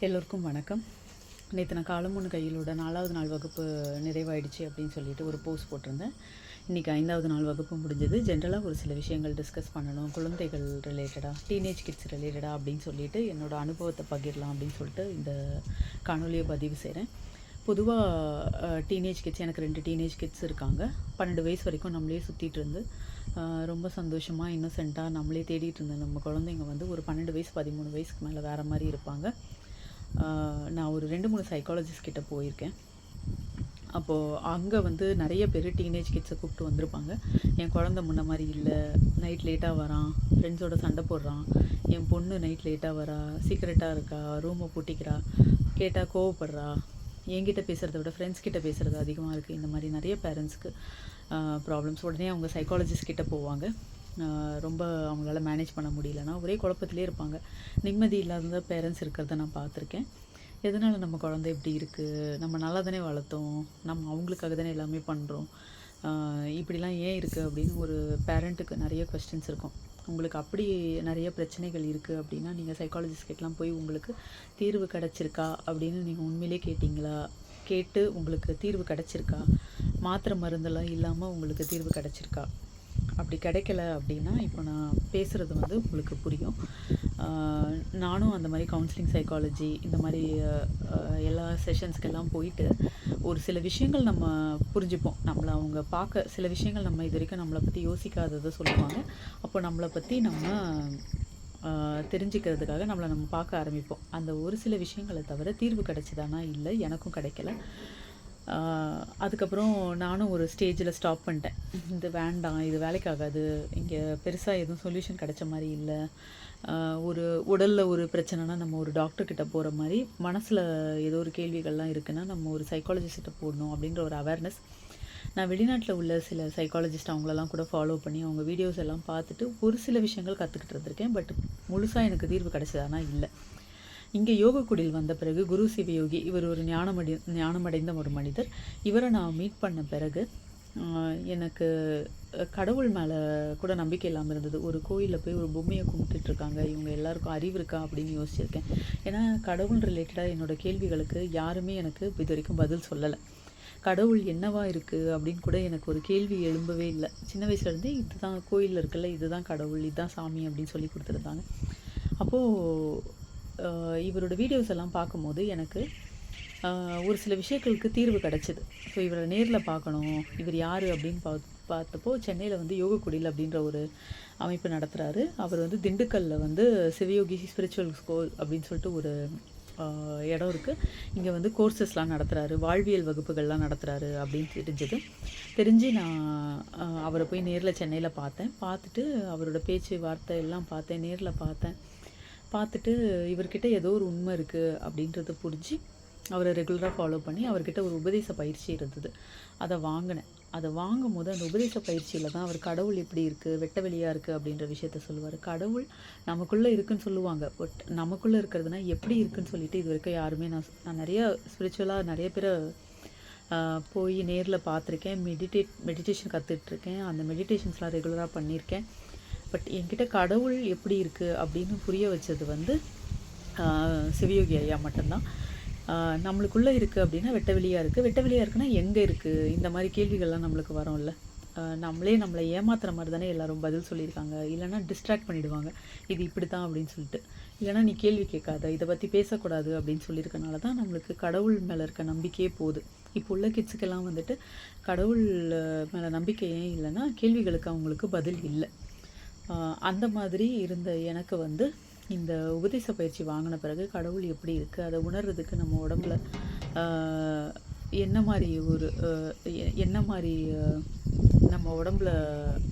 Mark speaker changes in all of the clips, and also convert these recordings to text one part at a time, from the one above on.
Speaker 1: எல்லோருக்கும் வணக்கம். நேற்று நான் காலம் ஒன்று கையிலோட 4வது நாள் வகுப்பு நிறைவாயிடுச்சு அப்படின்னு சொல்லிட்டு ஒரு போஸ்ட் போட்டிருந்தேன். இன்றைக்கி 5வது நாள் வகுப்பு முடிஞ்சது. ஜென்ரலாக ஒரு சில விஷயங்கள் டிஸ்கஸ் பண்ணணும், குழந்தைகள் ரிலேட்டடாக, டீனேஜ் கிட்ஸ் ரிலேட்டடாக அப்படின்னு சொல்லிட்டு என்னோடய அனுபவத்தை பகிரலாம் அப்படின்னு சொல்லிட்டு இந்த காணொலியை பதிவு செய்கிறேன். பொதுவாக டீனேஜ் கிட்ஸ், எனக்கு 2 டீனேஜ் கிட்ஸ் இருக்காங்க. 12 வயசு வரைக்கும் நம்மளே சுற்றிட்டு இருந்து ரொம்ப சந்தோஷமாக இன்னோசென்ட்டாக நம்மளே தேடிட்டு இருந்த நம்ம குழந்தைங்க வந்து ஒரு 12 வயசு 13 வயசுக்கு மேலே வேறு மாதிரி இருப்பாங்க. நான் ஒரு 2-3 சைக்காலஜிஸ்ட் கிட்டே போயிருக்கேன். அப்போது அங்கே வந்து நிறைய பேர் டீனேஜ் கிட்ஸை கூப்பிட்டு வந்திருப்பாங்க. என் குழந்த முன்ன மாதிரி இல்லை, நைட் லேட்டாக வரான், ஃப்ரெண்ட்ஸோட சண்டை போடுறான், என் பொண்ணு நைட் லேட்டாக வரா, சீக்கிரட்டாக இருக்கா, ரூமை பூட்டிக்கிறா, கேட்டால் கோவப்படுறா, என்கிட்ட பேசுகிறத விட ஃப்ரெண்ட்ஸ் கிட்ட பேசுகிறது அதிகமாக இருக்குது. இந்த மாதிரி நிறைய பேரண்ட்ஸ்க்கு ப்ராப்ளம்ஸ். உடனே அவங்க சைக்காலஜிஸ்ட் கிட்டே போவாங்க. ரொம்ப அவங்களால மேனேஜ் பண்ண முடியலன்னா ஒரே குழப்பத்திலே இருப்பாங்க. நிம்மதி இல்லாத பேரண்ட்ஸ் இருக்கிறத நான் பார்த்துருக்கேன். எதனால் நம்ம குழந்தை இப்படி இருக்குது, நம்ம நல்லா தானே வளர்த்தோம், நம்ம அவங்களுக்காக தானே எல்லாமே பண்ணுறோம், இப்படிலாம் ஏன் இருக்குது அப்படின்னு ஒரு பேரண்ட்டுக்கு நிறைய கொஸ்டின்ஸ் இருக்கும். உங்களுக்கு அப்படி நிறைய பிரச்சனைகள் இருக்குது அப்படின்னா நீங்கள் சைக்காலஜிஸ்ட் கிட்டலாம் போய் உங்களுக்கு தீர்வு கிடச்சிருக்கா அப்படின்னு நீங்கள் உண்மையிலே கேட்டிங்களா? கேட்டு உங்களுக்கு தீர்வு கிடச்சிருக்கா? மாத்திரை மருந்தெல்லாம் இல்லாமல் உங்களுக்கு தீர்வு கிடச்சிருக்கா? அப்படி கிடைக்கல அப்படின்னா இப்போ நான் பேசுகிறது வந்து உங்களுக்கு புரியும். நானும் அந்த மாதிரி கவுன்சிலிங் சைக்காலஜி இந்த மாதிரி எல்லா செஷன்ஸ்க்கெல்லாம் போயிட்டு ஒரு சில விஷயங்கள் நம்ம புரிஞ்சுப்போம். நம்மளை அவங்க பார்க்க சில விஷயங்கள் நம்ம இது வரைக்கும் நம்மளை பற்றி யோசிக்காததை சொல்லுவாங்க. அப்போ நம்மளை பற்றி நம்ம தெரிஞ்சுக்கிறதுக்காக நம்மளை நம்ம பார்க்க ஆரம்பிப்போம். அந்த ஒரு சில விஷயங்களை தவிர தீர்வு கிடைச்சிதானா? இல்லை, எனக்கும் கிடைக்கல. அதுக்கப்புறம் நானும் ஒரு ஸ்டேஜில் ஸ்டாப் பண்ணிட்டேன். இது வேண்டாம், இது வேலைக்காகாது, இங்கே பெருசாக எதுவும் சொல்யூஷன் கிடைச்ச மாதிரி இல்லை. ஒரு உடலில் ஒரு பிரச்சனைனா நம்ம ஒரு டாக்டர்கிட்ட போகிற மாதிரி, மனசில் ஏதோ ஒரு கேள்விகள்லாம் இருக்குன்னா நம்ம ஒரு சைக்காலஜிஸ்ட்டை போடணும் அப்படின்ற ஒரு அவேர்னஸ். நான் வெளிநாட்டில் உள்ள சில சைக்காலஜிஸ்ட் அவங்களெல்லாம் கூட ஃபாலோ பண்ணி அவங்க வீடியோஸ் எல்லாம் பார்த்துட்டு ஒரு சில விஷயங்கள் கற்றுக்கிட்டு இருந்திருக்கேன். பட் முழுசாக எனக்கு தீர்வு கிடைச்சதானா இல்லை. இங்கே யோகக்குடியில் வந்த பிறகு குரு சிவயோகி, இவர் ஒரு ஞானமடைந்த ஒரு மனிதர். இவரை நான் மீட் பண்ண பிறகு எனக்கு கடவுள் மேலே கூட நம்பிக்கை இல்லாமல் இருந்தது. ஒரு கோயிலில் போய் ஒரு பொம்மையை கும்பிட்டுட்ருக்காங்க, இவங்க எல்லாருக்கும் அறிவு இருக்கா அப்படின்னு யோசிச்சிருக்கேன். ஏன்னா கடவுள் ரிலேட்டடாக என்னோடய கேள்விகளுக்கு யாருமே எனக்கு இது வரைக்கும் பதில் சொல்லலை. கடவுள் என்னவா இருக்குது அப்படின்னு கூட எனக்கு ஒரு கேள்வி எழும்பவே இல்லை. சின்ன வயசுலேருந்தே இதுதான் கோயிலில் இருக்குல்ல, இதுதான் கடவுள், இதுதான் சாமி அப்படின்னு சொல்லி கொடுத்துருந்தாங்க. அப்போது இவரோட வீடியோஸ் எல்லாம் பார்க்கும்போது எனக்கு ஒரு சில விஷயங்களுக்கு தீர்வு கிடச்சிது. ஸோ இவரை நேரில் பார்க்கணும், இவர் யார் அப்படின்னு பார்த்தப்போ சென்னையில் வந்து யோகக்குடியில் அப்படின்ற ஒரு அமைப்பு நடத்துகிறாரு. அவர் வந்து திண்டுக்கல்லில் வந்து சிவயோகி ஸ்பிரிச்சுவல் ஸ்கூல் அப்படின்னு சொல்லிட்டு ஒரு இடம் இருக்குது. இங்கே வந்து கோர்சஸ்லாம் நடத்துகிறாரு, வாழ்வியல் வகுப்புகள்லாம் நடத்துகிறாரு அப்படின்னு தெரிஞ்சு நான் அவரை போய் நேரில் சென்னையில் பார்த்துட்டு அவரோட பேச்சு வார்த்தை எல்லாம் பார்த்தேன், நேரில் பார்த்துட்டு இவர்கிட்ட ஏதோ ஒரு உண்மை இருக்குது அப்படின்றத புரிஞ்சு அவரை ரெகுலராக ஃபாலோ பண்ணி அவர்கிட்ட ஒரு உபதேச பயிற்சி இருந்தது. அதை வாங்கினேன். அதை வாங்கும் போது அந்த உபதேச பயிற்சியில் தான் அவர் கடவுள் எப்படி இருக்குது, வெட்ட வெளியாக இருக்குது அப்படின்ற விஷயத்த சொல்லுவார். கடவுள் நமக்குள்ளே இருக்குதுன்னு சொல்லுவாங்க, பட் நமக்குள்ளே இருக்கிறதுனா எப்படி இருக்குதுன்னு சொல்லிட்டு இது வரைக்கும் யாருமே நான் நிறையா ஸ்பிரிச்சுவலாக நிறைய பேரை போய் நேரில் பார்த்துருக்கேன். மெடிடேஷன் கற்றுட்ருக்கேன், அந்த மெடிடேஷன்ஸ்லாம் ரெகுலராக பண்ணியிருக்கேன். பட் என்கிட்ட கடவுள் எப்படி இருக்குது அப்படின்னு புரிய வச்சது வந்து சிவயோகி ஐயா மட்டும்தான். நம்மளுக்குள்ளே இருக்குது அப்படின்னா வெட்ட வெளியாக இருக்குன்னா எங்கே இருக்குது, இந்த மாதிரி கேள்விகள்லாம் நம்மளுக்கு வரும்ல. நம்மளை ஏமாத்துற மாதிரி தானே எல்லோரும் பதில் சொல்லியிருக்காங்க. இல்லைனா டிஸ்ட்ராக்ட் பண்ணிவிடுவாங்க, இது இப்படி தான் அப்படின்னு சொல்லிட்டு. இல்லைனா நீ கேள்வி கேட்காத, இதை பற்றி பேசக்கூடாது அப்படின்னு சொல்லியிருக்கனால தான் நம்மளுக்கு கடவுள் மேலே இருக்க நம்பிக்கையே போகுது. இப்போ உள்ள கிட்ஸுக்கெல்லாம் வந்துட்டு கடவுள் மேலே நம்பிக்கை ஏன் இல்லைன்னா கேள்விகளுக்கு அவங்களுக்கு பதில் இல்லை. அந்த மாதிரி இருந்த எனக்கு வந்து இந்த உபதேச பயிற்சி வாங்கின பிறகு கடவுள் எப்படி இருக்குது அதை உணர்றதுக்கு நம்ம உடம்புல என்ன மாதிரி நம்ம உடம்புல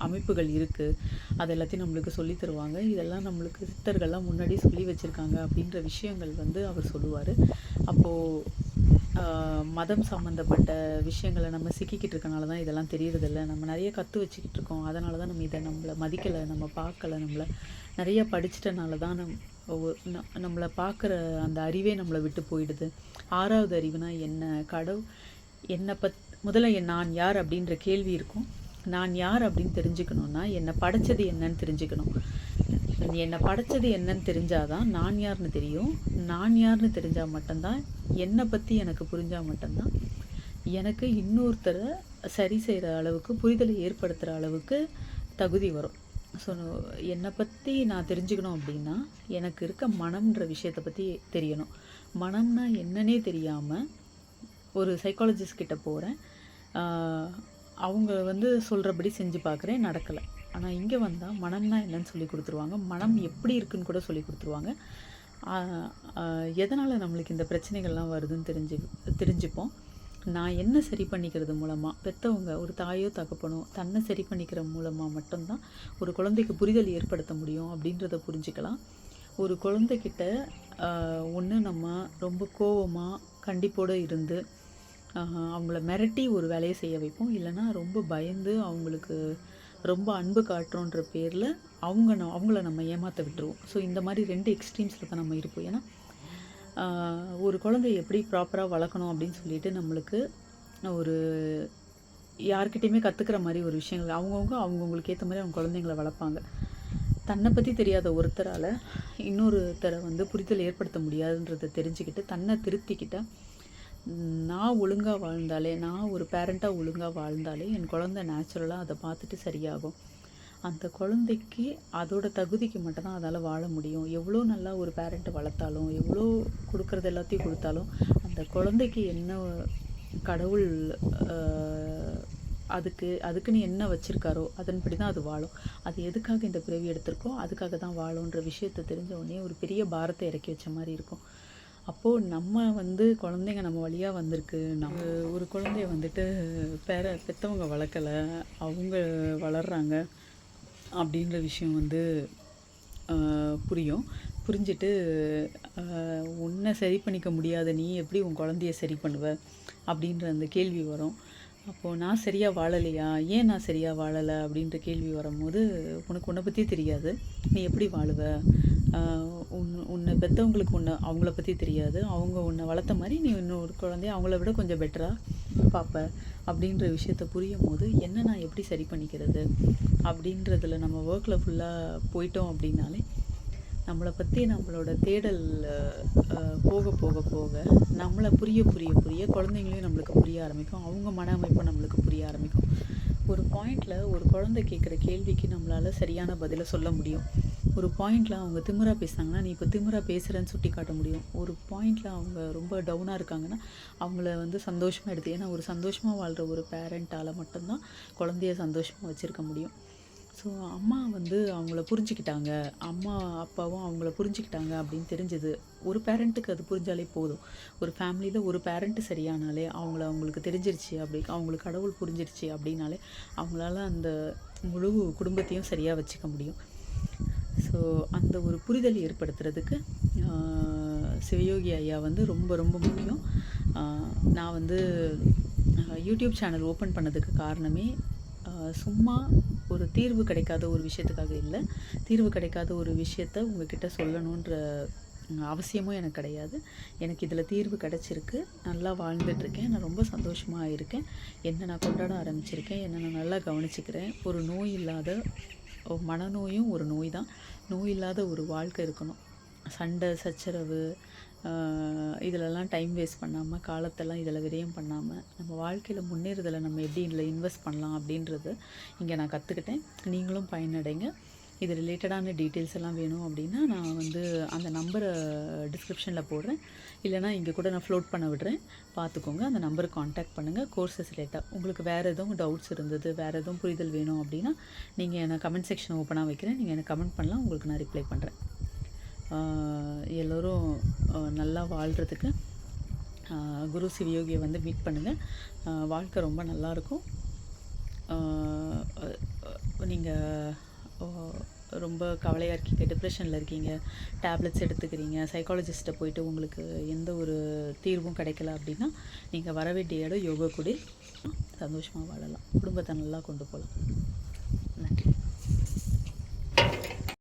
Speaker 1: அமைப்புகள் இருக்குது அது எல்லாத்தையும் நம்மளுக்கு சொல்லி தருவாங்க. இதெல்லாம் நம்மளுக்கு சித்தர்கள்லாம் முன்னாடி சொல்லி வச்சுருக்காங்க அப்படின்ற விஷயங்கள் வந்து அவர் சொல்லுவார். அப்போது மதம் சம்மந்தப்பட்ட விஷயங்களை நம்ம சிக்கிக்கிட்டு இருக்கனால தான் இதெல்லாம் தெரியறதில்ல. நம்ம நிறைய கற்று வச்சுக்கிட்டு இருக்கோம், அதனால தான் நம்ம இதை நம்மளை மதிக்கலை, நம்ம பார்க்கலை. நம்மளை நிறைய படிச்சிட்டனால தான் நம்மளை பார்க்குற அந்த அறிவே நம்மளை விட்டு போயிடுது. 6வது அறிவுனா என்ன, என்னை முதல்ல நான் யார் அப்படின்ற கேள்வி இருக்கும். நான் யார் அப்படின்னு தெரிஞ்சுக்கணுன்னா என்னை படைச்சது என்னன்னு தெரிஞ்சுக்கணும். என்னை படைச்சது என்னன்னு தெரிஞ்சாதான் நான் யாருன்னு தெரியும். நான் யாருன்னு தெரிஞ்சால் மட்டும்தான், என்னை பற்றி எனக்கு புரிஞ்சால் மட்டும்தான் எனக்கு இன்னொருத்தரை சரி செய்கிற அளவுக்கு, புரிதலை ஏற்படுத்துகிற அளவுக்கு தகுதி வரும். ஸோ என்னை பற்றி நான் தெரிஞ்சுக்கணும் அப்படின்னா எனக்கு இருக்க மனம்ன்ற விஷயத்தை பற்றி தெரியணும். மனம்னா என்னன்னே தெரியாமல் ஒரு சைக்காலஜிஸ்ட் கிட்ட போகிறேன். அவங்க வந்து சொல்கிறபடி செஞ்சு பார்க்குறேன், நடக்கலை. ஆனால் இங்கே வந்தால் மனம்னா என்னன்னு சொல்லி கொடுத்துருவாங்க. மனம் எப்படி இருக்குன்னு கூட சொல்லி கொடுத்துருவாங்க. எதனால் நம்மளுக்கு இந்த பிரச்சனைகள்லாம் வருதுன்னு தெரிஞ்சுப்போம். நான் என்ன சரி பண்ணிக்கிறது மூலமாக, பெற்றவங்க ஒரு தாயோ தகப்பனோ தன்னை சரி பண்ணிக்கிற மூலமாக மட்டும்தான் ஒரு குழந்தைக்கு புரிதல் ஏற்படுத்த முடியும் அப்படின்றத புரிஞ்சுக்கலாம். ஒரு குழந்தைக்கிட்ட ஒன்று நம்ம ரொம்ப கோவமாக கண்டிப்போடு இருந்து அவங்கள மிரட்டி ஒரு வேலையை செய்ய வைப்போம். இல்லைன்னா ரொம்ப பயந்து அவங்களுக்கு ரொம்ப அன்பு காட்டுறோன்ற பேரில் அவங்கள நம்ம ஏமாற்ற விட்டுருவோம். ஸோ இந்த மாதிரி 2 எக்ஸ்ட்ரீம்ஸில் தான் நம்ம இருப்போம். ஏன்னா ஒரு குழந்தைய எப்படி ப்ராப்பராக வளர்க்கணும் அப்படின்னு சொல்லிட்டு நம்மளுக்கு ஒரு யார்கிட்டையுமே கற்றுக்கிற மாதிரி ஒரு விஷயங்கள் அவங்கவுங்களுக்கு ஏற்ற மாதிரி அவங்க குழந்தைங்கள வளர்ப்பாங்க. தன்னை பற்றி தெரியாத ஒருத்தரால் இன்னொருத்தரை வந்து புரிதல் ஏற்படுத்த முடியாதுன்றதை தெரிஞ்சுக்கிட்டு தன்னை திருத்திக்கிட்டால், நான் ஒழுங்காக வாழ்ந்தாலே, நான் ஒரு பேரண்ட்டாக ஒழுங்காக வாழ்ந்தாலே என் குழந்தை நேச்சுரலாக அதை பார்த்துட்டு சரியாகும். அந்த குழந்தைக்கு அதோட தகுதிக்கு மட்டும்தான் அதால் வாழ முடியும். எவ்வளோ நல்லா ஒரு பேரண்ட்டை வளர்த்தாலும், எவ்வளோ கொடுக்குறது எல்லாத்தையும் கொடுத்தாலும், அந்த குழந்தைக்கு என்ன கடவுள் அதுக்குன்னு என்ன வச்சுருக்காரோ அதன்படி தான் அது வாழும். அது எதுக்காக இந்த பிறவி எடுத்திருக்கோ அதுக்காக தான் வாழுன்ற விஷயத்தை தெரிஞ்ச உடனே ஒரு பெரிய பாரத்தை இறக்கி வச்ச மாதிரி இருக்கும். அப்போது நம்ம வந்து குழந்தைங்க நம்ம வழியாக வந்திருக்கு, நம்ம ஒரு குழந்தைய வந்துட்டு பெற்றவங்க வளர்க்கலை, அவங்க வளர்கிறாங்க அப்படின்ற விஷயம் வந்து புரிஞ்சுட்டு உன்னை சரி பண்ணிக்க முடியாத நீ எப்படி உன் குழந்தைய சரி பண்ணுவ அப்படின்ற அந்த கேள்வி வரும். அப்போது நான் சரியாக வாழலையா, ஏன் நான் சரியாக வாழலை அப்படின்ற கேள்வி வரும்போது, உனக்கு உன்னை பற்றி தெரியாது, நீ எப்படி வாழுவ, உன்னை பெற்றவங்களுக்கு அவங்கள பற்றி தெரியாது, அவங்க உன்னை வளர்த்த மாதிரி நீ இன்னொரு குழந்தைய அவங்கள விட கொஞ்சம் பெட்டராக பார்ப்ப அப்படின்ற விஷயத்த புரியும் போது, என்ன நான் எப்படி சரி பண்ணிக்கிறது அப்படின்றதில் நம்ம ஒர்க்கில் ஃபுல்லாக போயிட்டோம் அப்படின்னாலே நம்மளை பற்றி நம்மளோட தேடல் போக போக போக நம்மளை புரிய குழந்தைங்களையும் நம்மளுக்கு புரிய ஆரம்பிக்கும், அவங்க மன அமைப்பும் நம்மளுக்கு புரிய ஆரம்பிக்கும். ஒரு பாயிண்டில் ஒரு குழந்தை கேட்குற கேள்விக்கு நம்மளால் சரியான பதிலை சொல்ல முடியும். ஒரு பாயிண்டில் அவங்க திமிரா பேசுனாங்கன்னா நீ இப்போ திமிரா பேசுகிறேன்னு சுட்டி காட்ட முடியும். ஒரு பாயிண்டில் அவங்க ரொம்ப டவுனாக இருக்காங்கன்னா அவங்கள வந்து சந்தோஷமாக எடுத்து, ஏன்னா ஒரு சந்தோஷமாக வாழ்கிற ஒரு பேரண்ட்டால் மட்டும்தான் குழந்தைய சந்தோஷமாக வச்சுருக்க முடியும். ஸோ அம்மா வந்து அவங்கள புரிஞ்சுக்கிட்டாங்க, அம்மா அப்பாவும் அவங்கள புரிஞ்சுக்கிட்டாங்க அப்படின்னு தெரிஞ்சது. ஒரு பேரண்ட்டுக்கு அது புரிஞ்சாலே போதும். ஒரு ஃபேமிலியில் ஒரு பேரண்ட்டு சரியானாலே அவங்களுக்கு தெரிஞ்சிருச்சு, அப்படி அவங்களுக்கு கடவுள் புரிஞ்சிருச்சு அப்படின்னாலே அவங்களால அந்த முழு குடும்பத்தையும் சரியாக வச்சுக்க முடியும். ஸோ அந்த ஒரு புரிதல் ஏற்படுத்துறதுக்கு சிவயோகி ஐயா வந்து ரொம்ப ரொம்ப முக்கியம். நான் வந்து யூடியூப் சேனல் ஓப்பன் பண்ணதுக்கு காரணமே சும்மா ஒரு தீர்வு கிடைக்காத ஒரு விஷயத்துக்காக இல்லை. தீர்வு கிடைக்காத ஒரு விஷயத்த உங்ககிட்ட சொல்லணுன்ற அவசியமும் எனக்கு கிடையாது. எனக்கு இதில் தீர்வு கிடச்சிருக்கு, நல்லா வாழ்ந்துட்டுருக்கேன், நான் ரொம்ப சந்தோஷமாக இருக்கேன், என்னை நான் கொண்டாட ஆரம்பிச்சிருக்கேன், என்னை நான் நல்லா கவனிச்சிக்கிறேன். ஒரு நோய் இல்லாத, மனநோயும் ஒரு நோய் தான், நோய் இல்லாத ஒரு வாழ்க்கை இருக்கணும். சண்டை சச்சரவு இதிலெல்லாம் டைம் வேஸ்ட் பண்ணாமல், காலத்தெல்லாம் இதில் விரயம் பண்ணாமல், நம்ம வாழ்க்கையில் முன்னேறுதலை நம்ம எப்படி இதில் இன்வெஸ்ட் பண்ணலாம் அப்படின்றது இங்கே நான் கற்றுக்கிட்டேன். நீங்களும் பயனடைங்க. இது ரிலேட்டடான டீட்டெயில்ஸ் எல்லாம் வேணும் அப்படின்னா நான் வந்து அந்த நம்பரை டிஸ்கிரிப்ஷனில் போடுறேன், இல்லைனா இங்கே கூட நான் ஃப்ளோட் பண்ண விடுறேன், பார்த்துக்கோங்க. அந்த நம்பருக்கு காண்டாக்ட் பண்ணுங்கள். கோர்சஸ் ரிலேட்டாக உங்களுக்கு வேறு எதுவும் டவுட்ஸ் இருந்தது, வேறு எதுவும் புரிதல் வேணும் அப்படின்னா நீங்கள் எனக்கு கமெண்ட் செக்ஷன் ஓப்பனாக வைக்கிறேன், நீங்கள் எனக்கு கமெண்ட் பண்ணலாம், உங்களுக்கு நான் ரிப்ளை பண்ணுறேன். எல்லோரும் நல்லா வாழ்கிறதுக்கு குரு சிவயோகியை வந்து மீட் பண்ணுங்கள். வாழ்க்கை ரொம்ப நல்லாயிருக்கும். நீங்கள் ரொம்ப கவலையாக இருக்கீங்க, டிப்ரெஷனில் இருக்கீங்க, டேப்லெட்ஸ் எடுத்துக்கிறீங்க, சைக்காலஜிஸ்ட்டை போயிட்டு உங்களுக்கு எந்த ஒரு தீர்வும் கிடைக்கல அப்படின்னா நீங்கள் வர வேண்டிய இடம் யோகா குடில். சந்தோஷமாக வாழலாம், குடும்பத்தை நல்லா கொண்டு போகலாம். நன்றி.